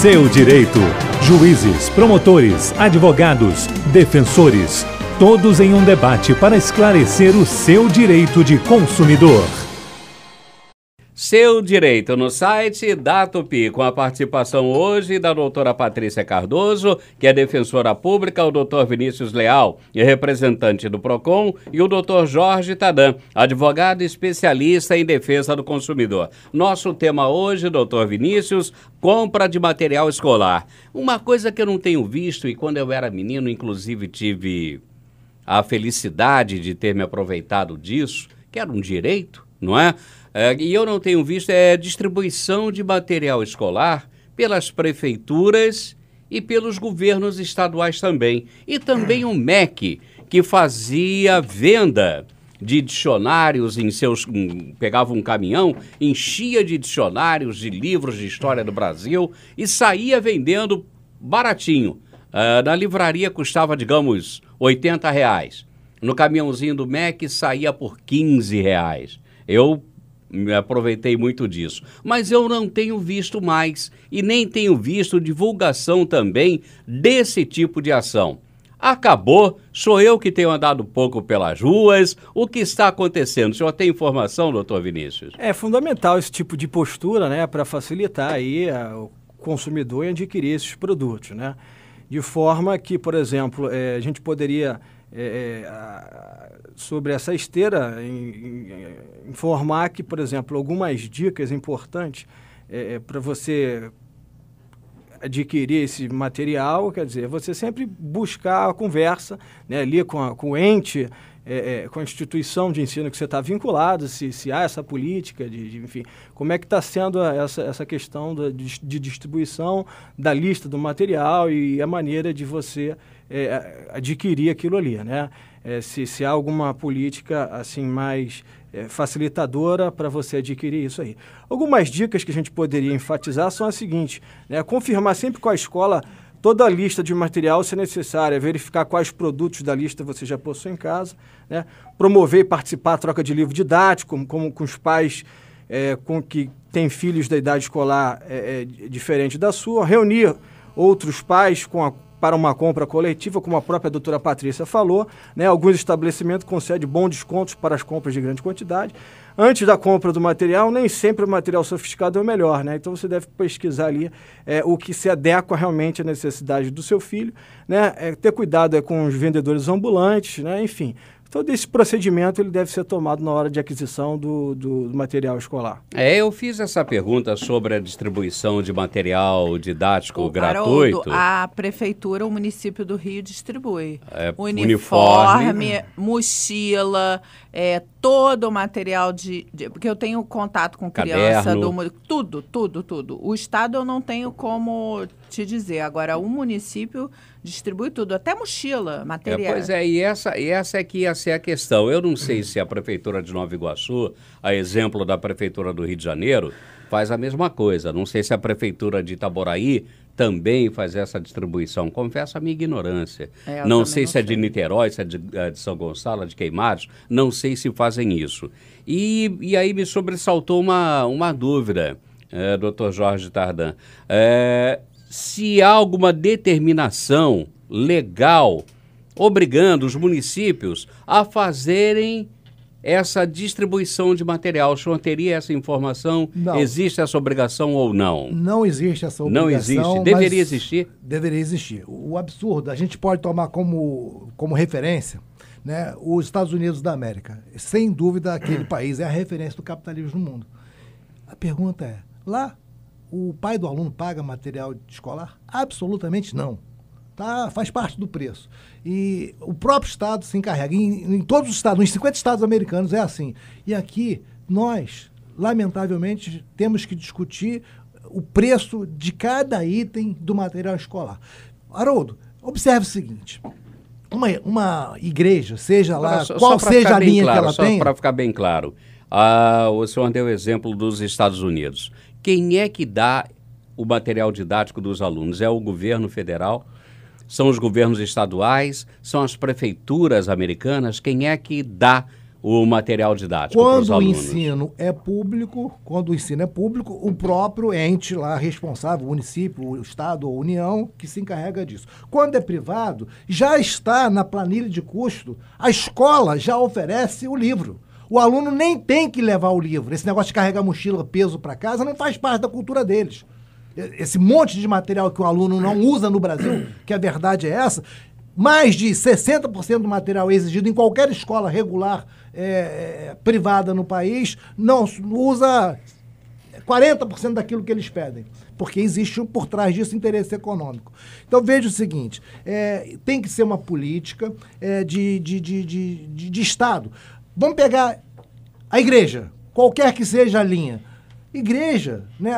seu direito. Juízes, promotores, advogados, defensores, todos em um debate para esclarecer o seu direito de consumidor. Seu Direito no site da Tupi, com a participação hoje da doutora Patrícia Cardoso, que é defensora pública, o doutor Vinícius Leal, representante do PROCON, e o doutor Jorge Tadam, advogado especialista em defesa do consumidor. Nosso tema hoje, doutor Vinícius, compra de material escolar. Uma coisa que eu não tenho visto, e quando eu era menino, inclusive tive a felicidade de ter me aproveitado disso, que era um direito, não é? E eu não tenho visto distribuição de material escolar pelas prefeituras e pelos governos estaduais também. E também o MEC, que fazia venda de dicionários em seus... pegava um caminhão, enchia de dicionários, de livros de história do Brasil e saía vendendo baratinho. Na livraria custava, digamos, R$80. No caminhãozinho do MEC saía por R$15. Eu me aproveitei muito disso. Mas eu não tenho visto mais e nem tenho visto divulgação também desse tipo de ação. Acabou, sou eu que tenho andado pouco pelas ruas. O que está acontecendo? O senhor tem informação, doutor Vinícius? É fundamental esse tipo de postura, né, para facilitar aí o consumidor em adquirir esses produtos, né? De forma que, por exemplo, a gente poderia... sobre essa esteira, informar que, por exemplo, algumas dicas importantes para você adquirir esse material, quer dizer, você sempre buscar a conversa, né, ali com o ente, com a instituição de ensino que você está vinculado, se há essa política, enfim, como é que está sendo essa questão de distribuição da lista do material e a maneira de você adquirir aquilo ali, né? Se há alguma política assim mais facilitadora para você adquirir isso aí. Algumas dicas que a gente poderia enfatizar são as seguintes, né? Confirmar sempre com a escola toda a lista de material, se necessário, verificar quais produtos da lista você já possui em casa, né? Promover e participar da troca de livro didático, como com os pais com que têm filhos da idade escolar diferente da sua, reunir outros pais para uma compra coletiva, como a própria doutora Patrícia falou, né? Alguns estabelecimentos concedem bons descontos para as compras de grande quantidade. Antes da compra do material, nem sempre o material sofisticado é o melhor, né? Então você deve pesquisar ali o que se adequa realmente à necessidade do seu filho, né? Ter cuidado com os vendedores ambulantes, né? Enfim, todo esse procedimento ele deve ser tomado na hora de aquisição do material escolar. Eu fiz essa pergunta sobre a distribuição de material didático gratuito. Haroldo, a prefeitura, o município do Rio distribui. Uniforme, mochila, todo o material porque eu tenho contato com criança, tudo. O Estado eu não tenho como te dizer. Agora, o município distribui tudo, até mochila, material. Pois é, e essa é que ia ser a questão. Eu não sei se a Prefeitura de Nova Iguaçu, a exemplo da Prefeitura do Rio de Janeiro, faz a mesma coisa. Não sei se a Prefeitura de Itaboraí também faz essa distribuição. Confesso a minha ignorância. Não sei se é de Niterói, se é de São Gonçalo, de Queimados, não sei se fazem isso. E aí me sobressaltou uma dúvida, doutor Jorge Tadam. Se há alguma determinação legal obrigando os municípios a fazerem essa distribuição de material. O senhor teria essa informação? Não. Existe essa obrigação ou não? Não existe essa obrigação. Não existe? Deveria existir? Deveria existir. O absurdo, a gente pode tomar como referência, né, os Estados Unidos da América. Sem dúvida, aquele país é a referência do capitalismo no mundo. A pergunta é, lá o pai do aluno paga material escolar? Absolutamente não. Faz parte do preço. E o próprio Estado se encarrega. Em todos os estados, nos 50 estados americanos é assim. E aqui, nós, lamentavelmente, temos que discutir o preço de cada item do material escolar. Haroldo, observe o seguinte. Uma igreja, seja lá, qual seja a linha que ela tem... Só para ficar bem claro, o senhor deu o exemplo dos Estados Unidos. Quem é que dá o material didático dos alunos? É o governo federal? São os governos estaduais? São as prefeituras americanas? Quem é que dá o material didático para os alunos? Quando o ensino é público, o próprio ente lá responsável, o município, o estado ou a União, que se encarrega disso. Quando é privado, já está na planilha de custo, a escola já oferece o livro. O aluno nem tem que levar o livro. Esse negócio de carregar mochila, peso para casa, não faz parte da cultura deles. Esse monte de material que o aluno não usa no Brasil, que a verdade é essa, mais de 60% do material exigido em qualquer escola regular privada no país não usa 40% daquilo que eles pedem, porque existe por trás disso interesse econômico. Então veja o seguinte, tem que ser uma política de Estado. Vamos pegar a igreja, qualquer que seja a linha. Igreja, né,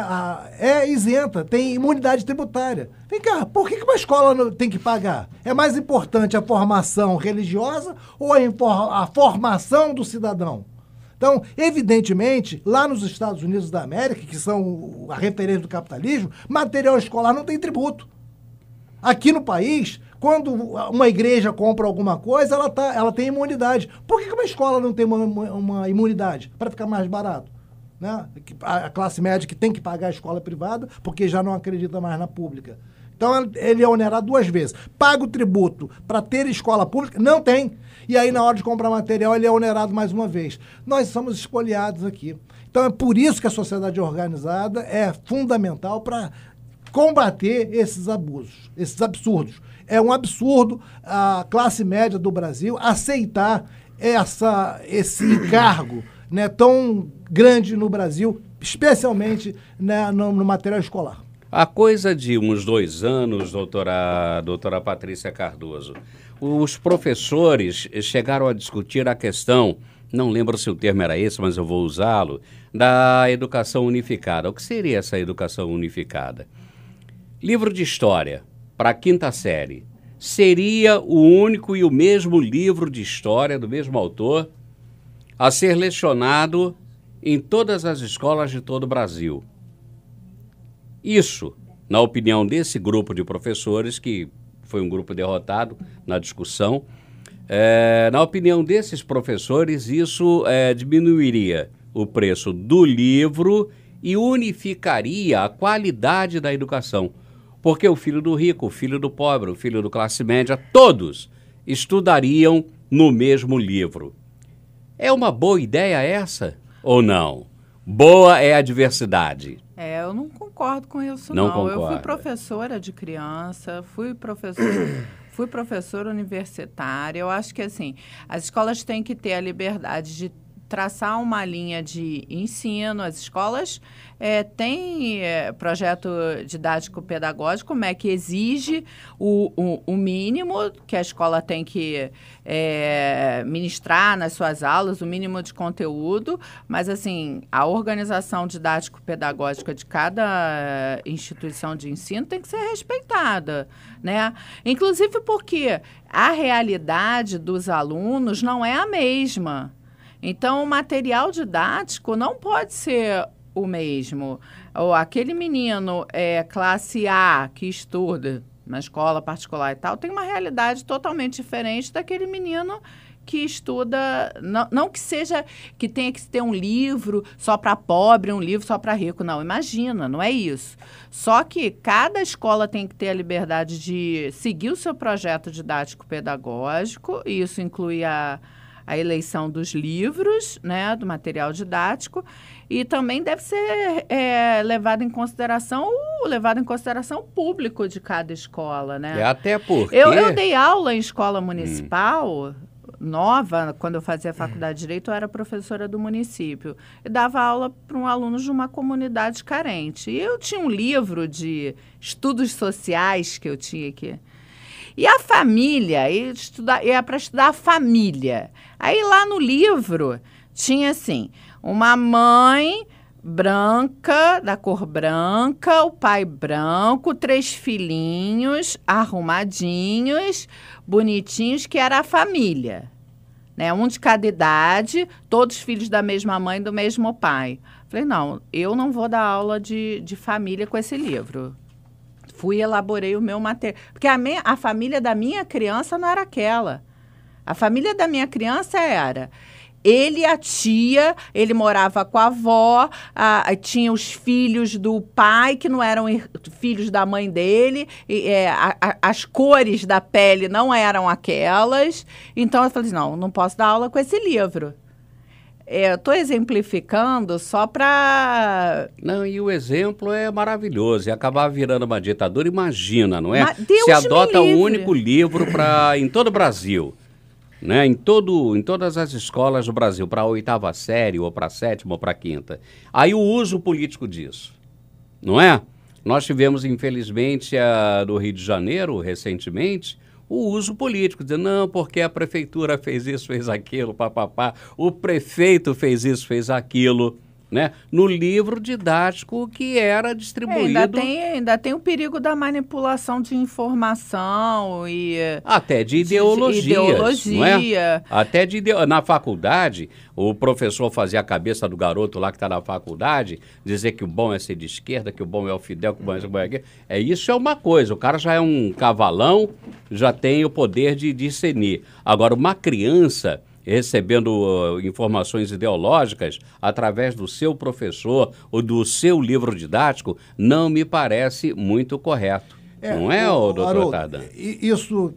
é isenta, tem imunidade tributária. Vem cá, por que uma escola tem que pagar? É mais importante a formação religiosa ou a formação do cidadão? Então, evidentemente, lá nos Estados Unidos da América, que são a referência do capitalismo, material escolar não tem tributo. Aqui no país, quando uma igreja compra alguma coisa, ela tem imunidade. Por que uma escola não tem uma imunidade? Para ficar mais barato. Né? A classe média que tem que pagar a escola privada porque já não acredita mais na pública. Então ele é onerado 2 vezes. Paga o tributo para ter escola pública? Não tem. E aí na hora de comprar material ele é onerado mais uma vez. Nós somos espoliados aqui. Então é por isso que a sociedade organizada é fundamental para combater esses abusos, esses absurdos. É um absurdo a classe média do Brasil aceitar esse encargo, né, tão grande no Brasil, especialmente, né, no material escolar. Há coisa de uns 2 anos, doutora Patrícia Cardoso, os professores chegaram a discutir a questão, não lembro se o termo era esse, mas eu vou usá-lo, da educação unificada. O que seria essa educação unificada? Livro de história para a 5ª série seria o único e o mesmo livro de história do mesmo autor a ser lecionado em todas as escolas de todo o Brasil. Isso, na opinião desse grupo de professores, que foi um grupo derrotado na discussão, na opinião desses professores, isso diminuiria o preço do livro e unificaria a qualidade da educação. Porque o filho do rico, o filho do pobre, o filho do classe média, todos estudariam no mesmo livro. É uma boa ideia essa ou não? Boa é a diversidade. Eu não concordo com isso, não. Eu fui professora de criança, fui professora universitária. Eu acho que, assim, as escolas têm que ter a liberdade de traçar uma linha de ensino. As escolas têm projeto didático-pedagógico, como é que exige o mínimo que a escola tem que ministrar nas suas aulas, o mínimo de conteúdo, mas, assim, a organização didático-pedagógica de cada instituição de ensino tem que ser respeitada, né? Inclusive porque a realidade dos alunos não é a mesma. Então, o material didático não pode ser o mesmo. Ou aquele menino classe A que estuda na escola particular e tal, tem uma realidade totalmente diferente daquele menino que estuda, não que seja, que tenha que ter um livro só para pobre, um livro só para rico. Não, imagina, não é isso. Só que cada escola tem que ter a liberdade de seguir o seu projeto didático-pedagógico, e isso inclui a eleição dos livros, né, do material didático, e também deve ser levado em consideração o público de cada escola, né? Até porque... Eu dei aula em escola municipal, nova, quando eu fazia faculdade de Direito, eu era professora do município, e dava aula para alunos de uma comunidade carente. E eu tinha um livro de estudos sociais que eu tinha aqui. E a família, ia para estudar a família. Aí lá no livro tinha assim, uma mãe branca, da cor branca, o pai branco, 3 filhinhos arrumadinhos, bonitinhos, que era a família. Né? Um de cada idade, todos filhos da mesma mãe, do mesmo pai. Falei, não, eu não vou dar aula de família com esse livro. Fui e elaborei o meu material. Porque a família da minha criança não era aquela. A família da minha criança era ele e a tia, ele morava com a avó, tinha os filhos do pai, que não eram filhos da mãe dele, as cores da pele não eram aquelas. Então, eu falei assim, não posso dar aula com esse livro. Eu estou exemplificando só para... Não, e o exemplo é maravilhoso. E acabar virando uma ditadura, imagina, não é? Deus se adota me livre. um único livro em todo o Brasil, né? Em todas as escolas do Brasil, para a 8ª série, ou para a 7ª, ou para a 5ª. Aí o uso político disso, não é? Nós tivemos, infelizmente, no Rio de Janeiro, recentemente, o uso político, dizendo, não, porque a prefeitura fez isso, fez aquilo, papapá, o prefeito fez isso, fez aquilo, né? No livro didático que era distribuído. Ainda tem o perigo da manipulação de informação e... Até de ideologias, não é? Até na faculdade, o professor fazia a cabeça do garoto lá que está na faculdade, dizer que o bom é ser de esquerda, que o bom é o Fidel, que o bom é aquilo. Isso é uma coisa, o cara já é um cavalão, já tem o poder de discernir. Agora, uma criança recebendo informações ideológicas através do seu professor ou do seu livro didático, não me parece muito correto. Não é, doutor Tardan?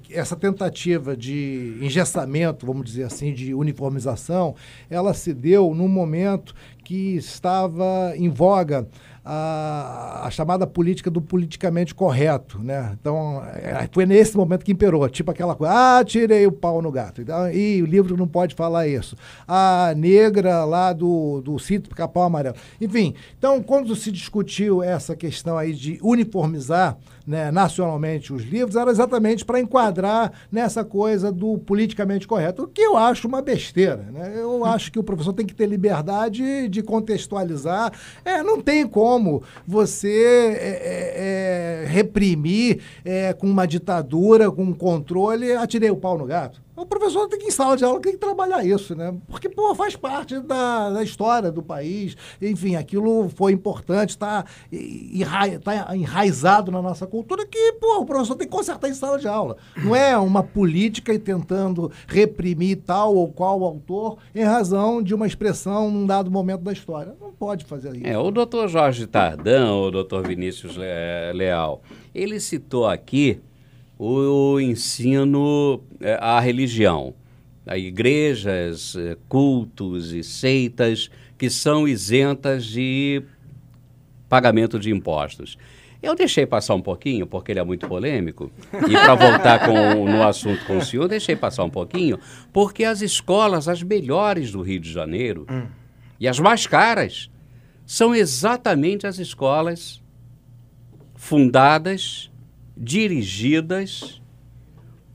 Essa tentativa de engessamento, vamos dizer assim, de uniformização, ela se deu num momento que estava em voga a chamada política do politicamente correto, né? Então, foi nesse momento que imperou, tipo aquela coisa, tirei o pau no gato, e o livro não pode falar isso. A negra lá do sítio Pica-Pau Amarelo. Enfim, então, quando se discutiu essa questão aí de uniformizar, né, nacionalmente os livros, era exatamente para enquadrar nessa coisa do politicamente correto, o que eu acho uma besteira, né? Eu acho que o professor tem que ter liberdade de contextualizar. Não tem como você reprimir com uma ditadura, com um controle, atirei o pau no gato. O professor tem que, em sala de aula, tem que trabalhar isso, né? Porque, faz parte da história do país. Enfim, aquilo foi importante, está enraizado na nossa cultura que, o professor tem que consertar em sala de aula. Não é uma política e tentando reprimir tal ou qual autor em razão de uma expressão num dado momento da história. Não pode fazer isso. O doutor Jorge Tardan, o doutor Vinícius Leal, ele citou aqui o ensino à religião, a igrejas, cultos e seitas que são isentas de pagamento de impostos. Eu deixei passar um pouquinho, porque ele é muito polêmico, e para voltar no assunto com o senhor, deixei passar um pouquinho, porque as escolas, as melhores do Rio de Janeiro, e as mais caras, são exatamente as escolas fundadas, dirigidas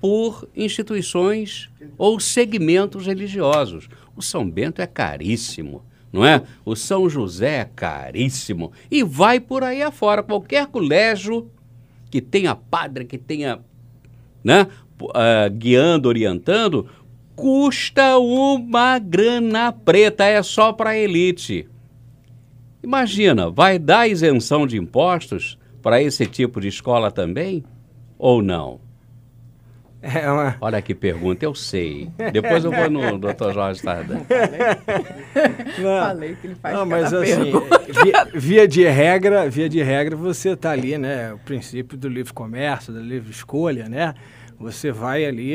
por instituições ou segmentos religiosos. O São Bento é caríssimo, não é? O São José é caríssimo. E vai por aí afora. Qualquer colégio que tenha padre, que tenha, né, guiando, orientando, custa uma grana preta, é só para a elite. Imagina, vai dar isenção de impostos para esse tipo de escola também? Ou não? Olha que pergunta, eu sei. Depois eu vou no Dr. Jorge Tardan. Falei que ele faz mas assim, via de regra, você está ali, né? O princípio do livre comércio, da livre escolha, né? Você vai ali,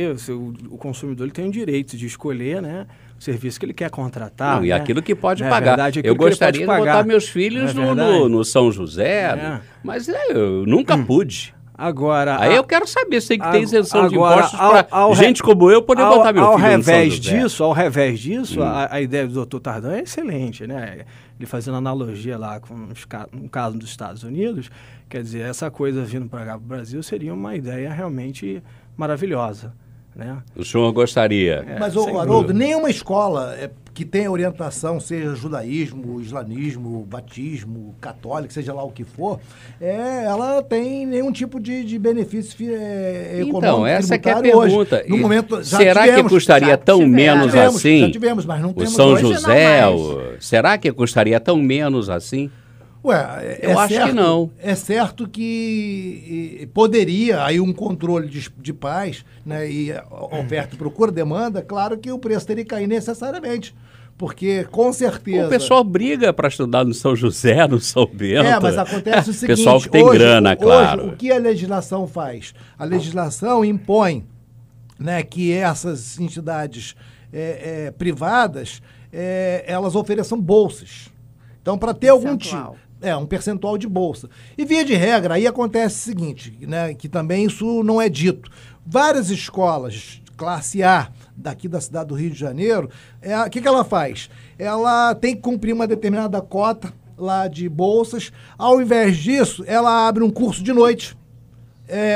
o consumidor ele tem o direito de escolher, né, o serviço que ele quer contratar. E aquilo que pode pagar. Verdade, eu gostaria de botar meus filhos no São José, mas eu nunca pude. Agora, aí eu quero saber se tem que ter isenção de impostos para gente como eu poder botar meu filho no São José. Ao revés disso, a ideia do Dr. Tardan é excelente, né? Ele fazendo analogia lá com no caso dos Estados Unidos, quer dizer, essa coisa vindo para cá para o Brasil seria uma ideia realmente maravilhosa, né? O senhor gostaria? Mas, Haroldo, nenhuma escola que tenha orientação, seja judaísmo, islamismo, batismo, católico, seja lá o que for, ela tem nenhum tipo de benefício econômico. Então, essa que é a pergunta. Hoje. No momento, será que custaria tão menos assim? Já tivemos, mas não temos o São José, será que custaria tão menos assim? Eu acho que não. É certo que poderia, aí um controle de paz, né, e oferta e procura, demanda, claro que o preço teria que cair necessariamente. Porque, com certeza... O pessoal briga para estudar no São José, no São Bento. Mas acontece o seguinte... Pessoal que tem grana, claro. Hoje, o que a legislação faz? A legislação impõe, né, que essas entidades privadas, elas ofereçam bolsas. Então, para ter algum tipo... um percentual de bolsa. E, via de regra, aí acontece o seguinte, né, que também isso não é dito. Várias escolas, classe A, daqui da cidade do Rio de Janeiro, o que ela faz? Ela tem que cumprir uma determinada cota lá de bolsas. Ao invés disso, ela abre um curso de noite,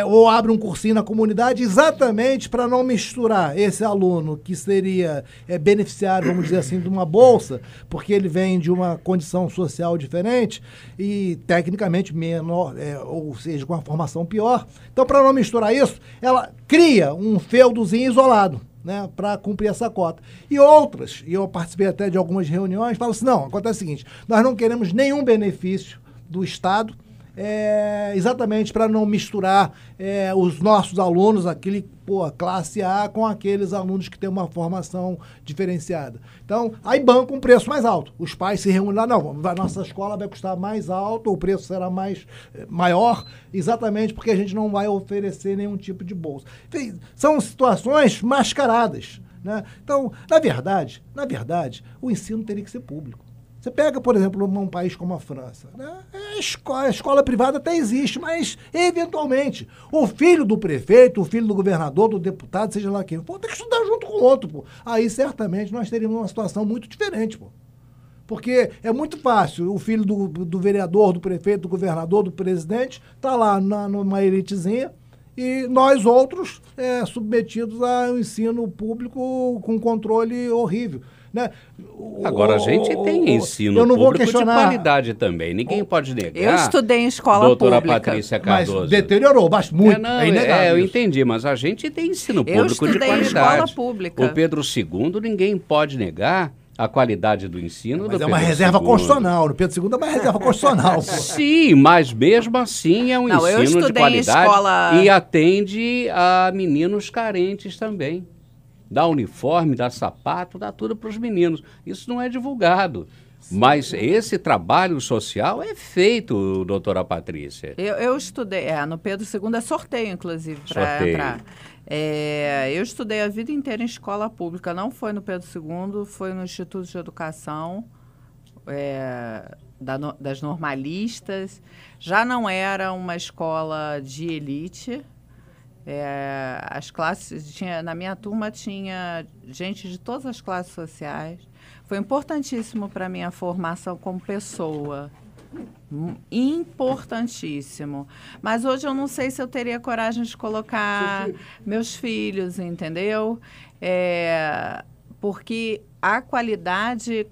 ou abre um cursinho na comunidade, exatamente para não misturar esse aluno que seria beneficiário, vamos dizer assim, de uma bolsa, porque ele vem de uma condição social diferente e tecnicamente menor, ou seja, com uma formação pior. Então, para não misturar isso, ela cria um feudozinho isolado, né, para cumprir essa cota. E outras, e eu participei até de algumas reuniões, falam assim, não, acontece o seguinte, nós não queremos nenhum benefício do Estado, exatamente para não misturar os nossos alunos, classe A, com aqueles alunos que têm uma formação diferenciada. Então, aí banca um preço mais alto. Os pais se reúnem lá, não, a nossa escola vai custar mais alto, o preço será maior, exatamente porque a gente não vai oferecer nenhum tipo de bolsa. Enfim, são situações mascaradas, né? Então, na verdade, o ensino teria que ser público. Você pega, por exemplo, um país como a França, né? A escola privada até existe, mas, eventualmente, o filho do prefeito, o filho do governador, do deputado, seja lá quem for, tem que estudar junto com o outro, pô. Aí, certamente, nós teríamos uma situação muito diferente, pô. Porque é muito fácil, o filho do vereador, do prefeito, do governador, do presidente, tá lá numa elitezinha, e nós outros submetidos ao ensino público com controle horrível. Né? Agora, a gente tem ensino público de qualidade também, ninguém pode negar. Eu estudei em escola doutora pública. Patrícia Cardoso. Mas deteriorou muito, eu entendi, mas a gente tem ensino público de qualidade. Eu estudei em escola pública. O Pedro II, ninguém pode negar a qualidade do ensino. Mas é uma reserva constitucional, no Pedro II é uma reserva constitucional. Sim, mas mesmo assim é um ensino de qualidade e atende a meninos carentes também. Dá uniforme, dá sapato, dá tudo para os meninos. Isso não é divulgado. Sim. Mas esse trabalho social é feito, doutora Patrícia. Eu estudei, no Pedro II é sorteio, inclusive, para entrar. Eu estudei a vida inteira em escola pública. Não foi no Pedro II, foi no Instituto de Educação das normalistas. Já não era uma escola de elite. As classes, na minha turma tinha gente de todas as classes sociais. Foi importantíssimo para a minha formação como pessoa. Importantíssimo. Mas hoje eu não sei se eu teria coragem de colocar meus filhos, entendeu? Porque a qualidade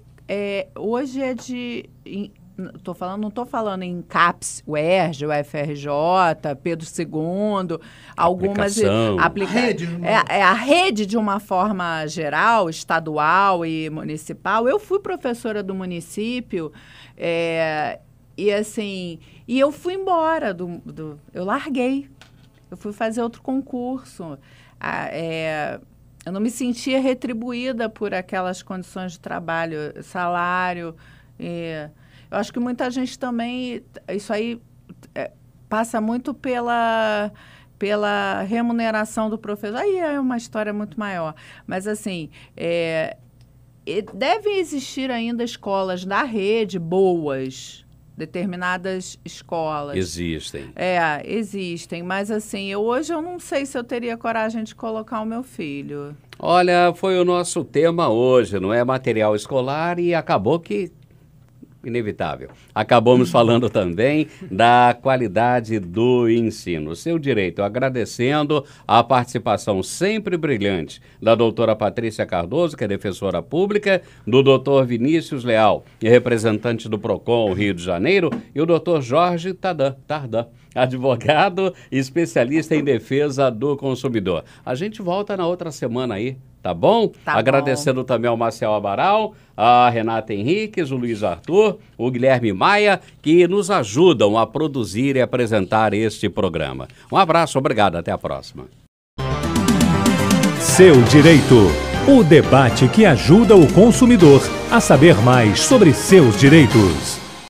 hoje é de... não estou falando em CAPES, UERJ, UFRJ, Pedro II, algumas... A rede, de uma forma geral, estadual e municipal. Eu fui professora do município e eu fui embora, eu larguei. Eu fui fazer outro concurso. Eu não me sentia retribuída por aquelas condições de trabalho, salário... Eu acho que muita gente também, isso aí passa muito pela remuneração do professor. Aí é uma história muito maior. Mas, assim, devem existir ainda escolas da rede boas, determinadas escolas. Existem. Existem. Mas, assim, hoje eu não sei se eu teria coragem de colocar o meu filho. Olha, foi o nosso tema hoje, não é? Material escolar, e acabou que... inevitável. Acabamos falando também da qualidade do ensino. Seu direito, agradecendo a participação sempre brilhante da doutora Patrícia Cardoso, que é defensora pública, do doutor Vinícius Leal, representante do PROCON Rio de Janeiro, e o doutor Jorge Tardan, advogado e especialista em defesa do consumidor. A gente volta na outra semana aí, tá bom? Agradecendo também ao Marcel Amaral, a Renata Henriques, o Luiz Arthur, o Guilherme Maia, que nos ajudam a produzir e apresentar este programa. Um abraço, obrigado, até a próxima. Seu Direito, O debate que ajuda o consumidor a saber mais sobre seus direitos.